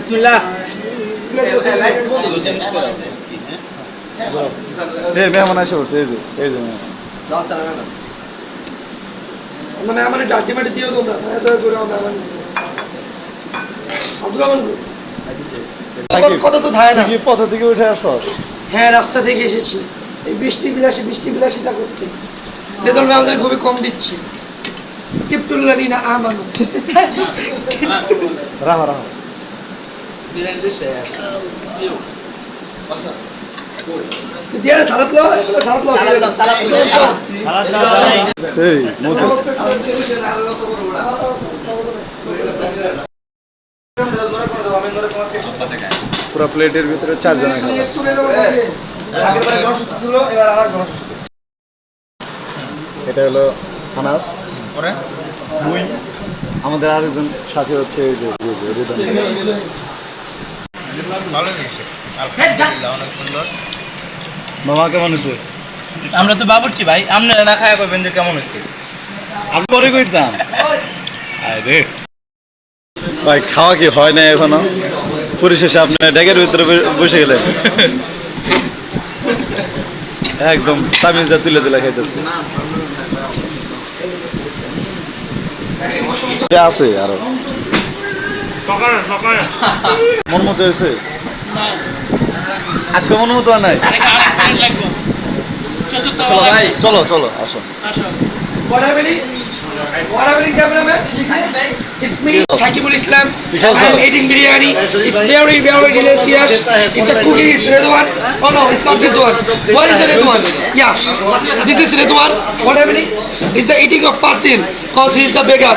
বিসমিল্লাহ। মেহমান আসে পড়ছে এই যে মানে আমার ডাটি মাটি দিও তোমরা করে কথা তো থাকে না। পথ থেকে উঠে আসো? হ্যাঁ, রাস্তা থেকে এসেছি এই বৃষ্টি বিলাসিতা করতে। বেতন আমাদের খুবই কম দিচ্ছে। টিপটুল্লানি না আমানো রাহা রাহা দিয়ে সালাত লো সালাত লো এই মজা পুরো প্লেটের ভিতরে 4 জন খাবে। এটা হলো আনাস, মুই, আমাদের আরেকজন সাথী হচ্ছে এই যে রিদন। ভালো হয়েছে, আলহামদুলিল্লাহ, অনেক সুন্দর। মামা কেমন হয়েছে? আমরা তো বাবুর্চি ভাই, আপনারা না খায়া কইবেন যে কেমন হয়েছে। আমি পরে কইতাম। আরে ভাই, খাওয়া কি হয় না এখনো? পরিশেষে আপনি ডেকের ভিতরে বসে গেলেন, একদম তামিজটা তুলে তুলে খাইতেছে। আছে আরো মন মতো হয়েছে আজকে? মন মতো আর নাই। চলো চলো আসো। What happening, cameraman? It's me, Shakibul Islam. I'm eating biryani. It's very, very delicious. It's the cookie is red one. Oh no, it's not red one. What is the red one? Yeah, this is red one. What happening? It's the eating of Patil, cause he's the beggar.